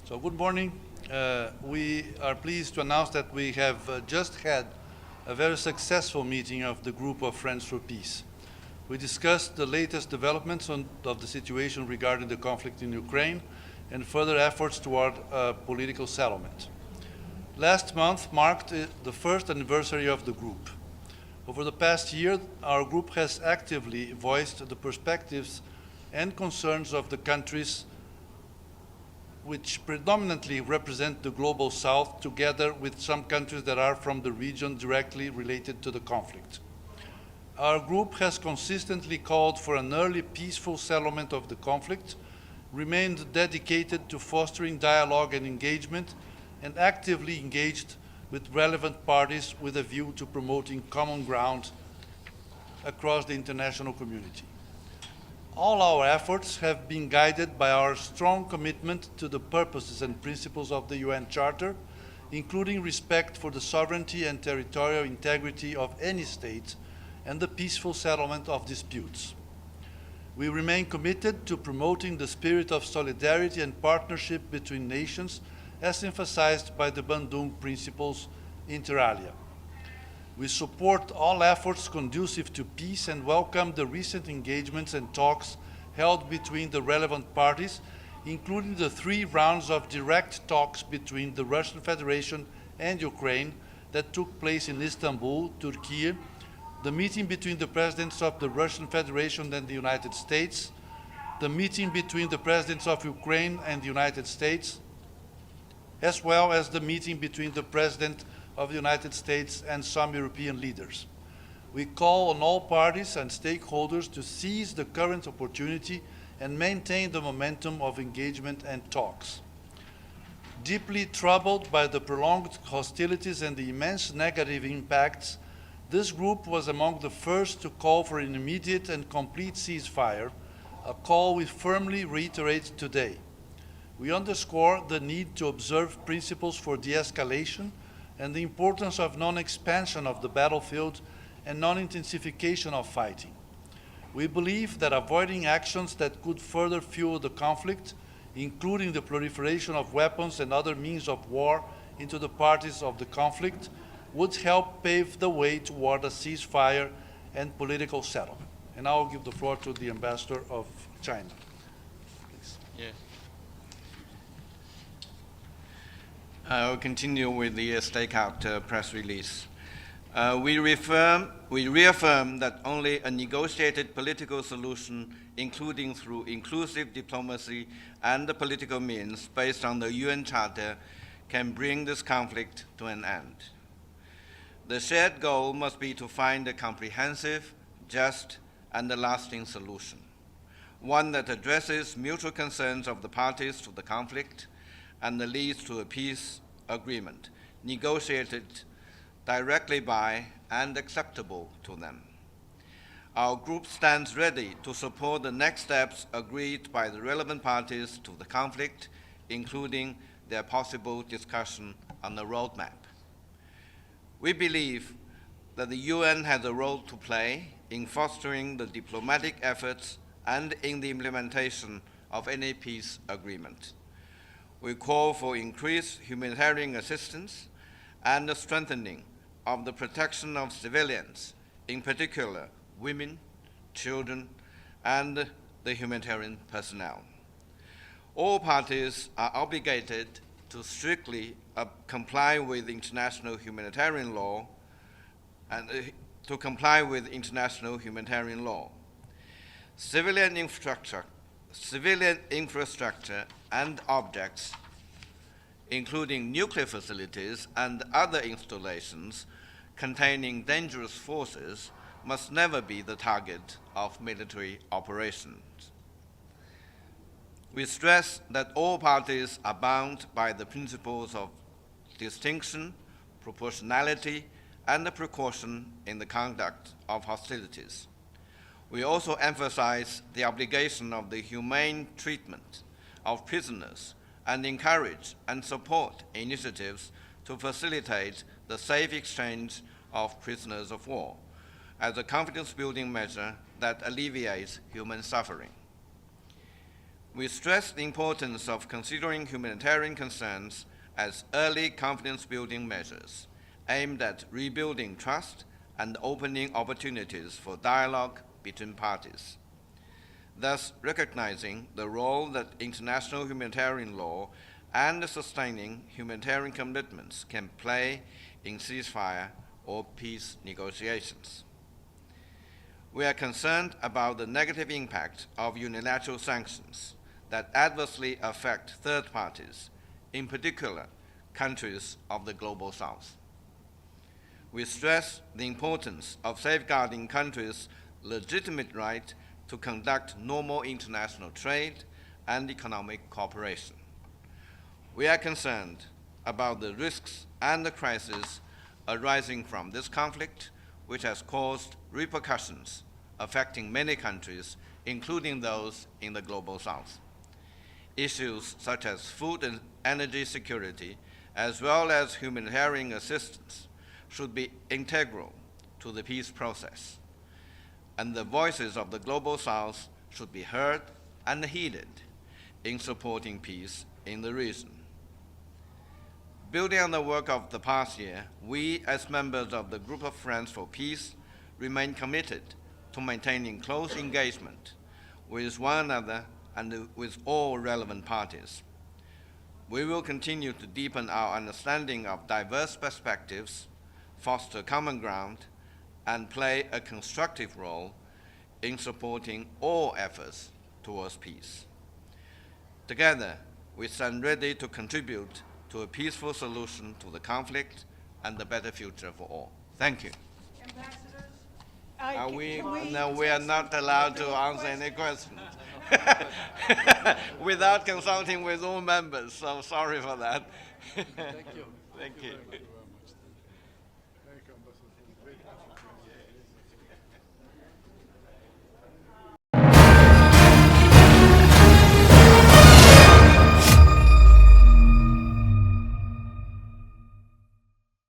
So good morning. We are pleased to announce that we have just had a very successful meeting of the Group of Friends for Peace. We discussed the latest developments of the situation regarding the conflict in Ukraine and further efforts toward a political settlement. Last month marked the first anniversary of the group. Over the past year, our group has actively voiced the perspectives and concerns of the countries which predominantly represent the global south, together with some countries that are from the region directly related to the conflict. Our group has consistently called for an early peaceful settlement of the conflict, remained dedicated to fostering dialogue and engagement, and actively engaged with relevant parties with a view to promoting common ground across the international community. All our efforts have been guided by our strong commitment to the purposes and principles of the UN Charter, including respect for the sovereignty and territorial integrity of any state and the peaceful settlement of disputes. We remain committed to promoting the spirit of solidarity and partnership between nations, as emphasized by the Bandung Principles inter alia. We support all efforts conducive to peace and welcome the recent engagements and talks held between the relevant parties, including the 3 rounds of direct talks between the Russian Federation and Ukraine that took place in Istanbul, Turkey, the meeting between the presidents of the Russian Federation and the United States, the meeting between the presidents of Ukraine and the United States, as well as the meeting between the President of the United States and some European leaders. We call on all parties and stakeholders to seize the current opportunity and maintain the momentum of engagement and talks. Deeply troubled by the prolonged hostilities and the immense negative impacts, this group was among the first to call for an immediate and complete ceasefire, a call we firmly reiterate today. We underscore the need to observe principles for de-escalation and the importance of non-expansion of the battlefield and non-intensification of fighting. We believe that avoiding actions that could further fuel the conflict, including the proliferation of weapons and other means of war into the parties of the conflict, would help pave the way toward a ceasefire and political settlement. And now I'll give the floor to the Ambassador of China. Please. Yeah. I will continue with the Stakeout press release. We reaffirm that only a negotiated political solution, including through inclusive diplomacy and the political means based on the UN Charter, can bring this conflict to an end. The shared goal must be to find a comprehensive, just, and a lasting solution, one that addresses mutual concerns of the parties to the conflict and that leads to a peace agreement, negotiated directly by and acceptable to them. Our group stands ready to support the next steps agreed by the relevant parties to the conflict, including their possible discussion on the roadmap. We believe that the UN has a role to play in fostering the diplomatic efforts and in the implementation of any peace agreement. We call for increased humanitarian assistance and the strengthening of the protection of civilians, in particular women, children, and the humanitarian personnel. All parties are obligated to strictly comply with international humanitarian law and to comply with international humanitarian law. Civilian infrastructure and objects, including nuclear facilities and other installations containing dangerous forces, must never be the target of military operations. We stress that all parties are bound by the principles of distinction, proportionality, and precaution in the conduct of hostilities. We also emphasize the obligation of the humane treatment of prisoners and encourage and support initiatives to facilitate the safe exchange of prisoners of war as a confidence-building measure that alleviates human suffering. We stress the importance of considering humanitarian concerns as early confidence-building measures aimed at rebuilding trust and opening opportunities for dialogue between parties, thus recognizing the role that international humanitarian law and sustaining humanitarian commitments can play in ceasefire or peace negotiations. We are concerned about the negative impact of unilateral sanctions that adversely affect third parties, in particular, countries of the Global South. We stress the importance of safeguarding countries' legitimate right to conduct normal international trade and economic cooperation. We are concerned about the risks and the crises arising from this conflict, which has caused repercussions affecting many countries, including those in the Global South. Issues such as food and energy security, as well as humanitarian assistance, should be integral to the peace process, and the voices of the Global South should be heard and heeded in supporting peace in the region. Building on the work of the past year, we, as members of the Group of Friends for Peace, remain committed to maintaining close engagement with one another and with all relevant parties. We will continue to deepen our understanding of diverse perspectives, foster common ground, and play a constructive role in supporting all efforts towards peace. Together, we stand ready to contribute to a peaceful solution to the conflict and a better future for all. Thank you. Ambassadors? No, we are not allowed to answer any questions without consulting with all members, so sorry for that. Thank you. Thank you. Thank you, Ambassador. Great effort.